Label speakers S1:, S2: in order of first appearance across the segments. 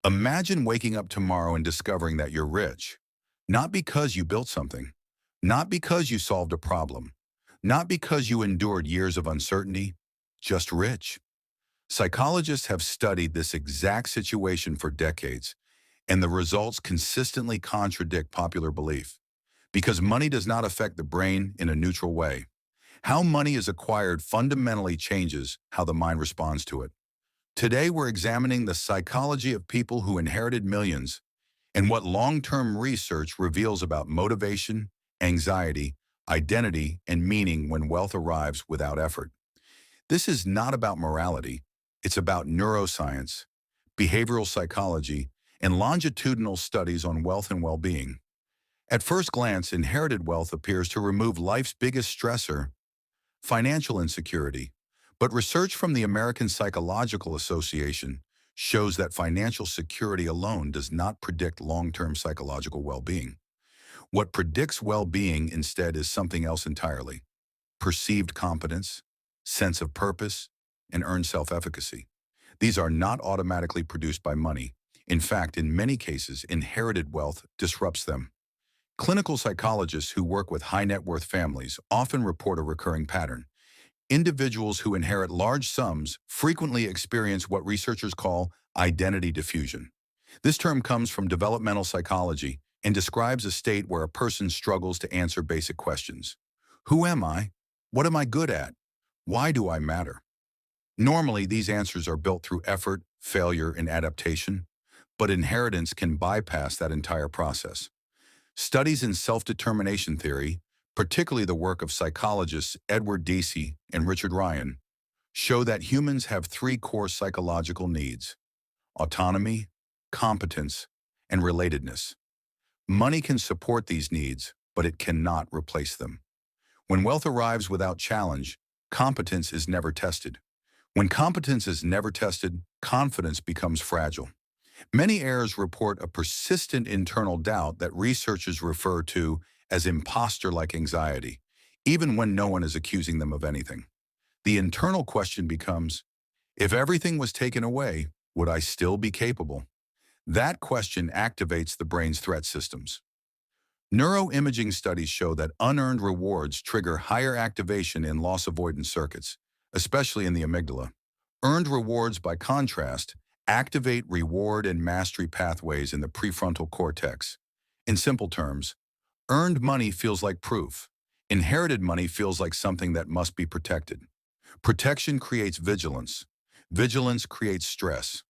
S1: Imagine waking up tomorrow and discovering that you're rich. Not because you built something, not because you solved a problem, not because you endured years of uncertainty, just rich. Psychologists have studied this exact situation for decades, and the results consistently contradict popular belief. Because money does not affect the brain in a neutral way. How money is acquired fundamentally changes how the mind responds to it. Today, we're examining the psychology of people who inherited millions and what long-term research reveals about motivation, anxiety, identity, and meaning when wealth arrives without effort. This is not about morality. It's about neuroscience, behavioral psychology, and longitudinal studies on wealth and well-being. At first glance, inherited wealth appears to remove life's biggest stressor, financial insecurity. But research from the American Psychological Association shows that financial security alone does not predict long-term psychological well-being. What predicts well-being instead is something else entirely: perceived competence, sense of purpose, and earned self-efficacy. These are not automatically produced by money. In fact, in many cases, inherited wealth disrupts them. Clinical psychologists who work with high-net-worth families often report a recurring pattern. Individuals who inherit large sums frequently experience what researchers call identity diffusion. This term comes from developmental psychology and describes a state where a person struggles to answer basic questions. Who am I? What am I good at? Why do I matter? Normally, these answers are built through effort, failure, and adaptation, but inheritance can bypass that entire process. Studies in self-determination theory, particularly the work of psychologists Edward Deci and Richard Ryan, show that humans have three core psychological needs: autonomy, competence, and relatedness. Money can support these needs, but it cannot replace them. When wealth arrives without challenge, competence is never tested. When competence is never tested, confidence becomes fragile. Many heirs report a persistent internal doubt that researchers refer to as impostor-like anxiety, even when no one is accusing them of anything. The internal question becomes, if everything was taken away, would I still be capable? That question activates the brain's threat systems. Neuroimaging studies show that unearned rewards trigger higher activation in loss avoidance circuits, especially in the amygdala. Earned rewards, by contrast, activate reward and mastery pathways in the prefrontal cortex. In simple terms, earned money feels like proof. Inherited money feels like something that must be protected. Protection creates vigilance. Vigilance creates stress.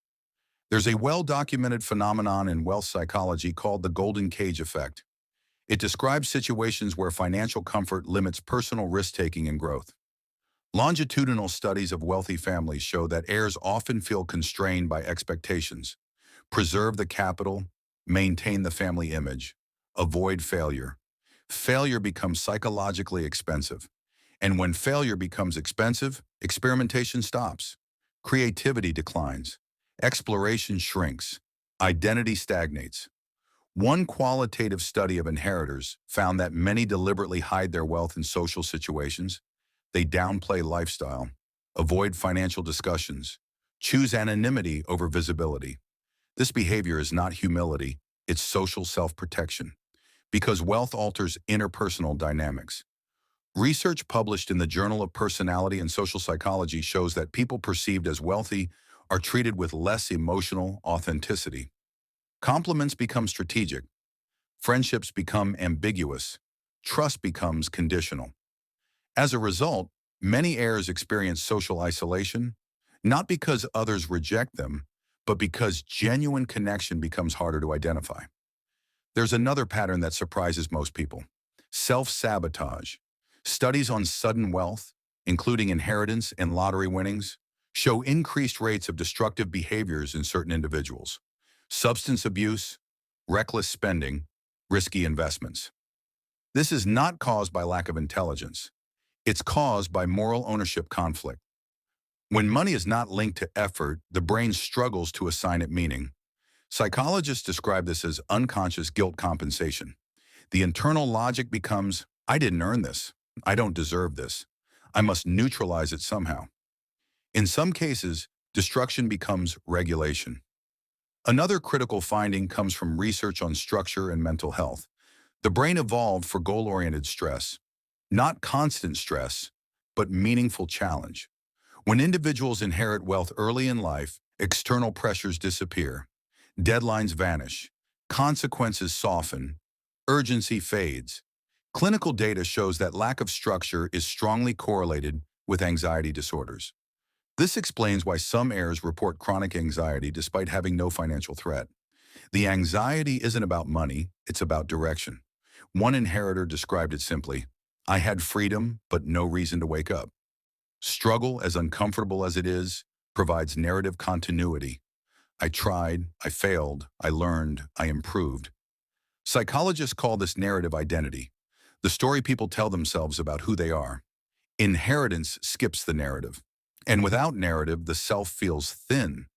S1: There's a well-documented phenomenon in wealth psychology called the golden cage effect. It describes situations where financial comfort limits personal risk-taking and growth. Longitudinal studies of wealthy families show that heirs often feel constrained by expectations: preserve the capital, maintain the family image, avoid failure. Failure becomes psychologically expensive. And when failure becomes expensive, experimentation stops. Creativity declines. Exploration shrinks. Identity stagnates. One qualitative study of inheritors found that many deliberately hide their wealth in social situations. They downplay lifestyle, avoid financial discussions, choose anonymity over visibility. This behavior is not humility, it's social self-protection, because wealth alters interpersonal dynamics. Research published in the Journal of Personality and Social Psychology shows that people perceived as wealthy are treated with less emotional authenticity. Compliments become strategic, friendships become ambiguous, trust becomes conditional. As a result, many heirs experience social isolation, not because others reject them, but because genuine connection becomes harder to identify. There's another pattern that surprises most people: self-sabotage. Studies on sudden wealth, including inheritance and lottery winnings, show increased rates of destructive behaviors in certain individuals: substance abuse, reckless spending, risky investments. This is not caused by lack of intelligence. It's caused by moral ownership conflict. When money is not linked to effort, the brain struggles to assign it meaning. Psychologists describe this as unconscious guilt compensation. The internal logic becomes, I didn't earn this. I don't deserve this. I must neutralize it somehow. In some cases, destruction becomes regulation. Another critical finding comes from research on structure and mental health. The brain evolved for goal-oriented stress, not constant stress, but meaningful challenge. When individuals inherit wealth early in life, external pressures disappear, deadlines vanish, consequences soften, urgency fades. Clinical data shows that lack of structure is strongly correlated with anxiety disorders. This explains why some heirs report chronic anxiety despite having no financial threat. The anxiety isn't about money, it's about direction. One inheritor described it simply: I had freedom, but no reason to wake up. Struggle, as uncomfortable as it is, provides narrative continuity. I tried, I failed, I learned, I improved. Psychologists call this narrative identity, the story people tell themselves about who they are. Inheritance skips the narrative. And without narrative, the self feels thin.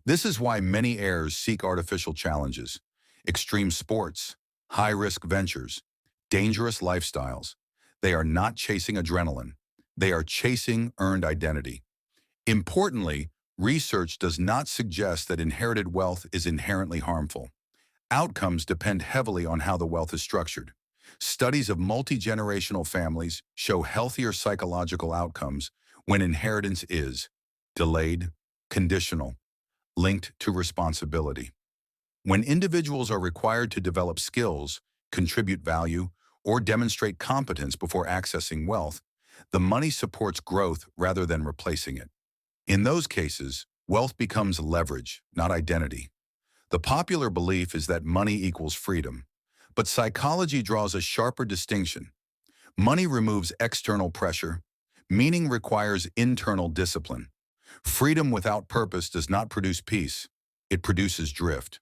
S1: This is why many heirs seek artificial challenges, extreme sports, high-risk ventures, dangerous lifestyles. They are not chasing adrenaline. They are chasing earned identity. Importantly, research does not suggest that inherited wealth is inherently harmful. Outcomes depend heavily on how the wealth is structured. Studies of multi-generational families show healthier psychological outcomes when inheritance is delayed, conditional, linked to responsibility. When individuals are required to develop skills, contribute value, or demonstrate competence before accessing wealth, the money supports growth rather than replacing it. In those cases, wealth becomes leverage, not identity. The popular belief is that money equals freedom, but psychology draws a sharper distinction. Money removes external pressure. Meaning requires internal discipline. Freedom without purpose does not produce peace. It produces drift.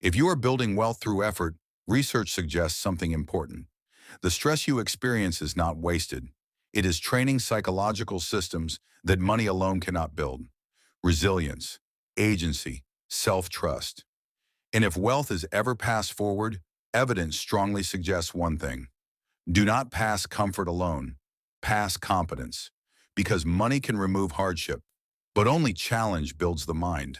S1: If you are building wealth through effort, research suggests something important. The stress you experience is not wasted. It is training psychological systems that money alone cannot build: resilience, agency, self-trust. And if wealth is ever passed forward, evidence strongly suggests one thing: do not pass comfort alone, pass competence. Because money can remove hardship, but only challenge builds the mind.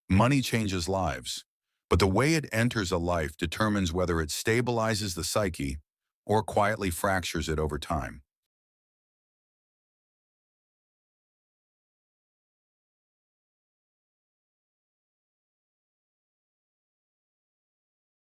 S1: Money changes lives, but the way it enters a life determines whether it stabilizes the psyche or quietly fractures it over time.